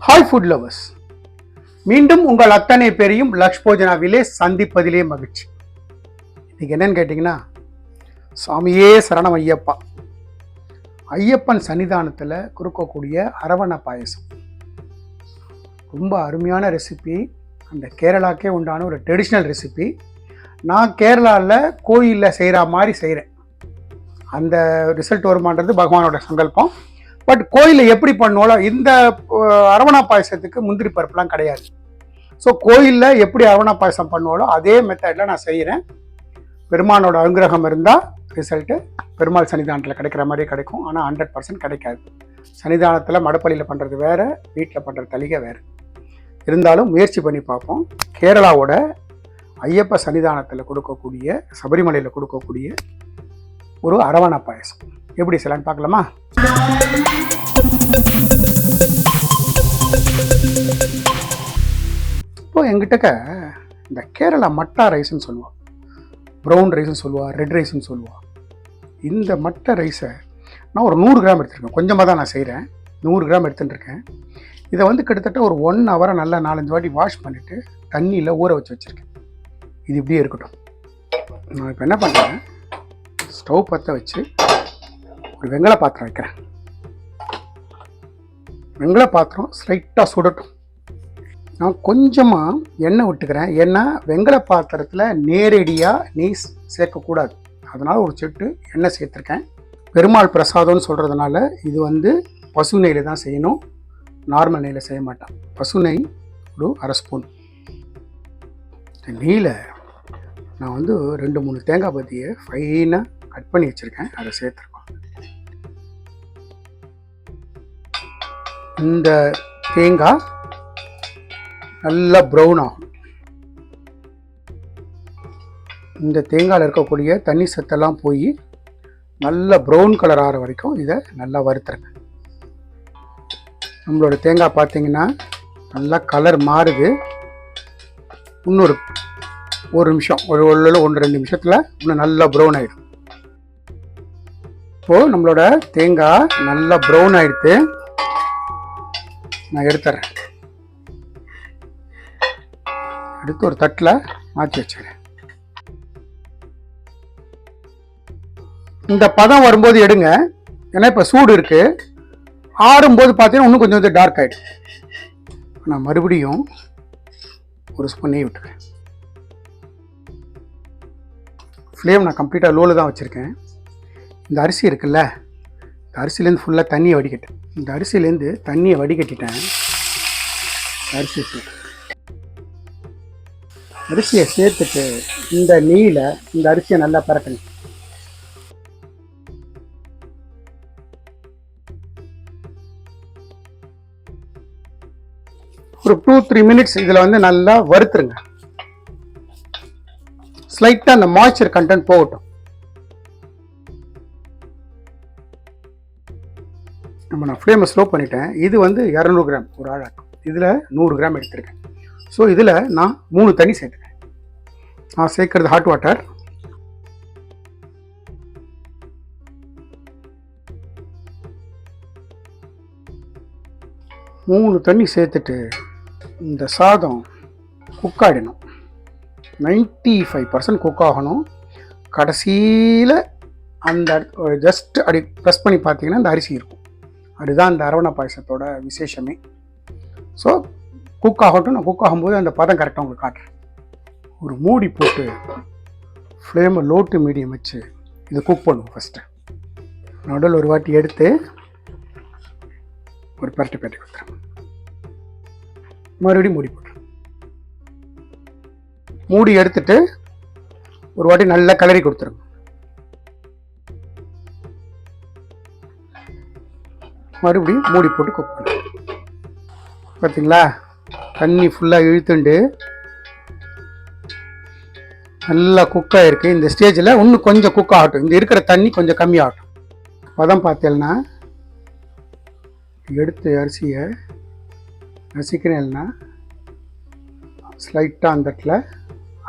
Hi food lovers, மீண்டும் உங்கள் அத்தனை பேரையும் லக்ஷ் போஜனாவிலே சந்திப்பதிலே மகிழ்ச்சி. இன்னைக்கு என்னன்னு கேட்டிங்கன்னா, சாமியே சரணம் ஐயப்பா. ஐயப்பன் சன்னிதானத்தில் கொடுக்கக்கூடிய அரவணை பாயசம் ரொம்ப அருமையான ரெசிபி. அந்த கேரளாக்கே உண்டான ஒரு ட்ரெடிஷ்னல் ரெசிபி. நான் கேரளாவில் கோயிலில் செய்கிற மாதிரி செய்கிறேன். அந்த ரிசல்ட் வருமானது பகவானோட சங்கல்பம். பட் கோயிலில் எப்படி பண்ணுவோம், இந்த அரவணா பாயசத்துக்கு முந்திரி பருப்புலாம் கிடையாது. ஸோ கோயிலில் எப்படி அரவணா பாயசம் பண்ணுவாலோ அதே மெத்தடில் நான் செய்கிறேன். பெருமானோட அனுகிரகம் இருந்தால் ரிசல்ட்டு பெருமாள் சன்னிதானத்தில் கிடைக்கிற மாதிரியே கிடைக்கும். ஆனால் 100% கிடைக்காது. சன்னிதானத்தில் மடப்பள்ளியில் பண்ணுறது வேறு, வீட்டில் பண்ணுற தளிகை வேறு. இருந்தாலும் முயற்சி பண்ணி பார்ப்போம். கேரளாவோட ஐயப்ப சன்னிதானத்தில் கொடுக்கக்கூடிய, சபரிமலையில் கொடுக்கக்கூடிய ஒரு அரவணா பாயசம் எப்படி செய்யலான்னு பார்க்கலாமா? இப்போ எங்கிட்டக்க இந்த கேரளா மட்டா ரைஸ்ன்னு சொல்லுவாள், ப்ரௌன் ரைஸ்ன்னு சொல்லுவாள், ரெட் ரைஸ்ன்னு சொல்லுவாள். இந்த மட்டை ரைஸை நான் ஒரு 100 கிராம் எடுத்துருக்கேன். கொஞ்சமாக தான் நான் செய்கிறேன். 100 கிராம் எடுத்துட்டுருக்கேன். இதை கிட்டத்தட்ட ஒரு 1 ஹவரை நல்லா 4-5 வாட்டி வாஷ் பண்ணிவிட்டு தண்ணியில் ஊற வச்சுருக்கேன். இது இப்படியே இருக்கட்டும். நான் இப்போ என்ன பண்ணுறேன், ஸ்டவ் பற்ற வச்சு ஒரு வெங்கல பாத்திரம் வைக்கிறேன். வெங்கல பாத்திரம் ஸ்லைட்டாக சுடட்டும். நான் கொஞ்சமாக எண்ணெய் விட்டுக்கிறேன். ஏன்னா வெங்கல பாத்திரத்தில் நேரடியாக நெய் சேர்க்கக்கூடாது. அதனால் ஒரு சொட்டு எண்ணெய் சேர்த்துருக்கேன். பெருமாள் பிரசாதம்னு சொல்கிறதுனால இது பசு நெய்யில் தான் செய்யணும், நார்மல் நெய்யில் செய்ய மாட்டேன். பசு நெய் ஒரு 1/2 ஸ்பூன். நெய்யில் நான் 2-3 தேங்காய் பத்தியை ஃபைனாக கட் பண்ணி வச்சுருக்கேன். அதை சேர்த்துருக்கோம். இந்த தேங்காய் நல்லா ப்ரௌன் ஆகும். இந்த தேங்காயில் இருக்கக்கூடிய தண்ணி சத்தெல்லாம் போய் நல்ல ப்ரௌன் கலர் ஆகிற வரைக்கும் இதை நல்லா வறுத்துருங்க. நம்மளோட தேங்காய் பார்த்தீங்கன்னா நல்லா கலர் மாறுது. இன்னொரு 1 நிமிஷம், ஒரு 1-2 நிமிஷத்தில் இன்னும் நல்லா ப்ரௌன் ஆகிடும். இப்போது நம்மளோட தேங்காய் நல்லா ப்ரௌன் ஆகிடுத்து. நான் எடுத்துறேன். எடுத்து ஒரு தட்டில் மாற்றி வச்சுக்கிறேன். இந்த பதம் வரும்போது எடுங்க. ஏன்னா இப்போ சூடு இருக்குது. ஆறும்போது பார்த்தீங்கன்னா இன்னும் கொஞ்சம் டார்க் ஆகிடும். நான் மறுபடியும் ஒரு ஸ்பூன் நெய் விட்டுறேன். ஃப்ளேம் நான் கம்ப்ளீட்டாக லோவில் தான் வச்சுருக்கேன். இந்த அரிசி இருக்குல்ல, இந்த அரிசிலேருந்து ஃபுல்லாக தண்ணியை வடிகட்டேன். இந்த அரிசிலேருந்து தண்ணியை வடிகட்டிட்டேன். அரிசியை சேர்த்துட்டு இந்த நெய்யில் இந்த அரிசியை நல்லா பரட்டணும். ஒரு 2-3 மினிட்ஸ் இதில் நல்லா வறுத்துருங்க. ஸ்லைட்டாக அந்த மாய்ச்சர் கண்டென்ட் போகட்டும். நான் ஃப்ளேமை ஸ்லோ பண்ணிட்டேன். இது 200 கிராம் ஒரு ஆழாக்கும். இதில் 100 கிராம் எடுத்துருக்கேன். ஸோ இதில் நான் 3 தண்ணி சேர்த்துக்கிறேன். நான் சேர்க்கறது ஹாட் வாட்டர். மூணு தண்ணி சேர்த்துட்டு இந்த சாதம் குக் ஆகிடணும். 95% குக் ஆகணும். கடைசியில் அந்த ஜஸ்ட் அப்படி ப்ரெஸ் பண்ணி பார்த்தீங்கன்னா இந்த அரிசி இருக்கும். அதுதான் அந்த அரவணை பாயசத்தோட விசேஷமே. ஸோ குக் ஆகட்டும். நான் குக் ஆகும்போது அந்த பதம் கரெக்டாக உங்களுக்கு காட்டுறேன். ஒரு மூடி போட்டு ஃப்ளேமை லோ டு மீடியம் வச்சு இதை குக் பண்ணுவோம். ஃபஸ்ட்டு நடுவில் ஒரு வாட்டி எடுத்து ஒரு பரட்டி கொடுத்துறேன். மறுபடியும் மூடி போட்டுறேன். மூடி எடுத்துட்டு ஒரு வாட்டி நல்லா கிளறி கொடுத்துருங்க. மறுபடியும் மூடி போட்டு குக் பண்ணு. பார்த்தீங்களா, தண்ணி ஃபுல்லாக இழுத்துண்டு நல்லா குக் ஆகிருக்கு. இந்த ஸ்டேஜில் இன்னும் கொஞ்சம் குக் ஆகட்டும். இங்கே இருக்கிற தண்ணி கொஞ்சம் கம்மியாகட்டும். பதம் பார்த்தேன்னா எடுத்து அரிசியை நசிக்கிறேன்னா ஸ்லைட்டாக அந்த இடத்துல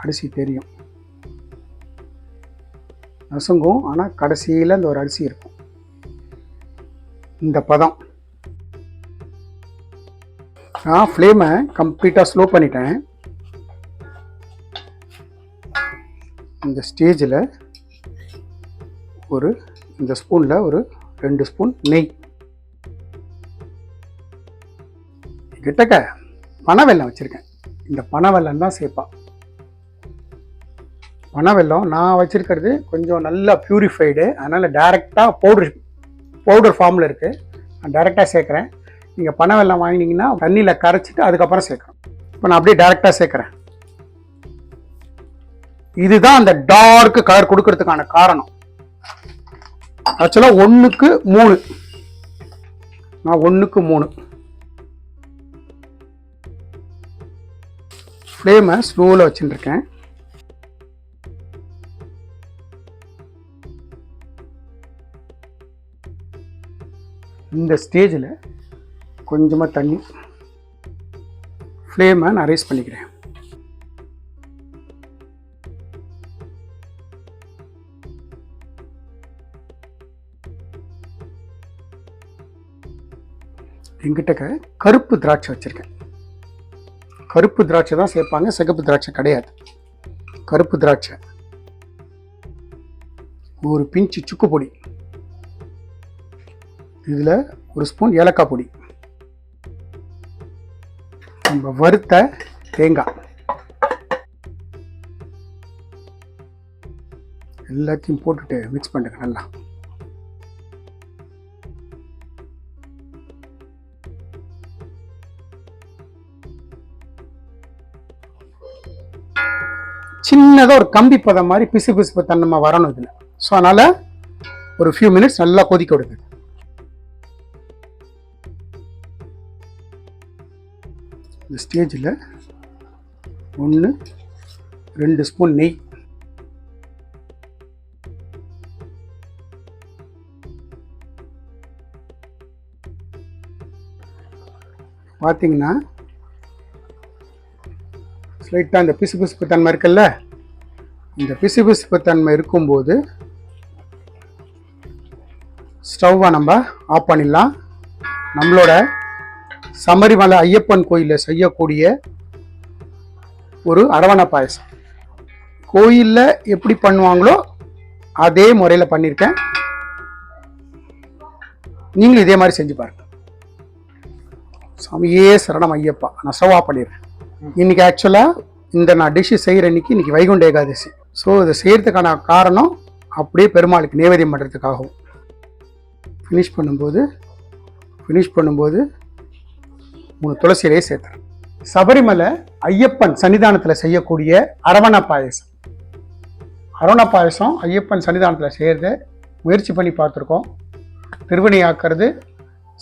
அரிசி தெரியும், நசுங்கும். ஆனால் கடைசியில் அந்த ஒரு அரிசி இருக்கும். இந்த பதம் நான் ஃப்ளேமை கம்ப்ளீட்டாக ஸ்லோ பண்ணிட்டேன். இந்த ஸ்டேஜில் இந்த ஸ்பூனில் ஒரு 2 ஸ்பூன் நெய், கிட்டக்க பனவெல்லம் வச்சுருக்கேன். இந்த பனவெல்லம் தான் சேர்ப்பேன். பனவெல்லம் நான் வச்சுருக்கிறது கொஞ்சம் நல்லா ப்யூரிஃபைடு, அதனால் டைரெக்டாக பவுடர் ஃபார்மில் இருக்குது. நான் டைரெக்டாக சேர்க்குறேன். நீங்கள் பனவெல்லம் வாங்கினீங்கன்னா தண்ணியில் கரைச்சிட்டு அதுக்கப்புறம் சேர்க்குறேன். இப்போ நான் அப்படியே டைரெக்டாக சேர்க்குறேன். இதுதான் அந்த டார்க் கலர் கொடுக்கறதுக்கான காரணம். ஆக்சுவலாக 1:3. நான் 1:3. ஃப்ளேமை ஸ்லோவில் வச்சுருக்கேன். இந்த ஸ்டேஜில் கொஞ்சமாக தண்ணி, ஃப்ளேமை நான் ரைஸ் பண்ணிக்கிறேன். எங்கிட்ட கருப்பு திராட்சை வச்சுருக்கேன். கருப்பு திராட்சை தான் சேர்ப்பாங்க, சிகப்பு திராட்சை கிடையாது. கருப்பு திராட்சை, ஒரு பிஞ்சு சுக்கு பொடி, இதில் 1 ஸ்பூன் ஏலக்காய் பொடி, நம்ம வறுத்த தேங்காய், எல்லாத்தையும் போட்டுட்டு மிக்ஸ் பண்ணுங்க நல்லா. சின்னதாக ஒரு கம்பி பதம் மாதிரி பிசு தன்மை வரணும் இதில். ஸோ அதனால் ஒரு ஃபியூ மினிட்ஸ் நல்லா கொதிக்க விடுங்க. இந்த ஸ்டேஜில் 1-2 ஸ்பூன் நெய், பார்த்தீங்கன்னா ஸ்லைட்டாக இந்த பிசுபிசுப்பு தன்மை இருக்குல்ல, இந்த பிசுபிசுப்பு தன்மை இருக்கும்போது ஸ்டவ்வை நம்ம ஆஃப் பண்ணிடலாம். நம்மளோட சபரிமலை ஐயப்பன் கோயிலில் செய்யக்கூடிய ஒரு அரவணை பாயசம், கோயிலில் எப்படி பண்ணுவாங்களோ அதே முறையில் பண்ணியிருக்கேன். நீங்களும் இதே மாதிரி செஞ்சு பாருங்க. சாமியே சரணம் ஐயப்பா. நான் ஸ்டவ் ஆஃப் பண்ணிடுறேன். இன்னைக்கு ஆக்சுவலாக நான் டிஷ்ஷு செய்கிற இன்னைக்கு வைகுண்ட ஏகாதசி. ஸோ இதை செய்கிறதுக்கான காரணம் அப்படியே பெருமாளுக்கு நைவேத்தியம் பண்ணுறதுக்காகவும். ஃபினிஷ் பண்ணும்போது 3 துளசி இலையை சேர்த்துறேன். சபரிமலை ஐயப்பன் சன்னிதானத்தில் செய்யக்கூடிய அரவணை பாயசம். அரவணை பாயசம் ஐயப்பன் சன்னிதானத்தில் செய்கிறத முயற்சி பண்ணி பார்த்துருக்கோம். திருவணி ஆக்கிறது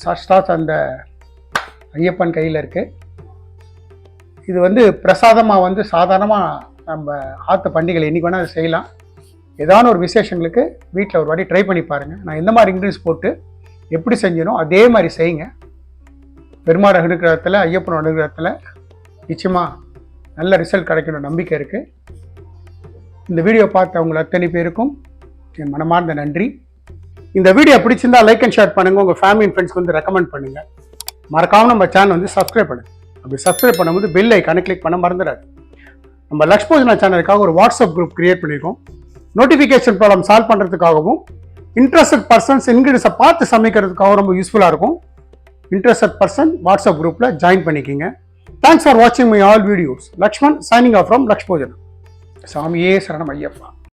சாஸ்தாத் அந்த ஐயப்பன் கையில் இருக்குது. இது பிரசாதமாக சாதாரணமாக நம்ம ஆற்று பண்டிகைகள் என்றைக்கு வேணால் அதை செய்யலாம். ஏதான ஒரு விசேஷங்களுக்கு வீட்டில் ஒரு வாட்டி ட்ரை பண்ணி பாருங்கள். நான் எந்த மாதிரி இன்க்ரீடியன்ஸ் போட்டு எப்படி செஞ்சனோ அதே மாதிரி செய்யுங்க. பெருமாள் அனுகிரகத்தில், ஐயப்பன் அனுகிரகத்தில் நிச்சயமாக நல்ல ரிசல்ட் கிடைக்கணும் நம்பிக்கை இருக்குது. இந்த வீடியோ பார்த்தவங்க அத்தனை பேருக்கும் என் மனமார்ந்த நன்றி. இந்த வீடியோ பிடிச்சிருந்தா லைக் அண்ட் ஷேர் பண்ணுங்கள். உங்கள் ஃபேமிலி அண்ட் ஃப்ரெண்ட்ஸ்க்கு ரெக்கமெண்ட் பண்ணுங்கள். மறக்காமல் நம்ம சேனல் சப்ஸ்கிரைப் பண்ணுங்கள். அப்படி சப்ஸ்கிரைப் பண்ணும்போது பெல் ஐக்கானை கிளிக் பண்ண மறந்துடாது. நம்ம லக்ஷ்போஜனா சேனலுக்காக ஒரு வாட்ஸ்அப் குரூப் கிரியேட் பண்ணியிருக்கோம். நோட்டிஃபிகேஷன் ப்ராப்ளம் சால்வ் பண்ணுறதுக்காகவும், இன்ட்ரெஸ்டட் பர்சன்ஸ் இன்கிரீடியன்ஸை பார்த்து சமைக்கிறதுக்காகவும் ரொம்ப யூஸ்ஃபுல்லாக இருக்கும். இன்ட்ரெஸ்டட் பர்சன் வாட்ஸ்அப் குரூப்பில் ஜாயின் பண்ணிக்கிங்க. தேங்க்ஸ் ஃபார் வாட்சிங் my all videos. Lakshman signing off from Lakshbhojana. சாமியே சரணம் ஐயப்பா.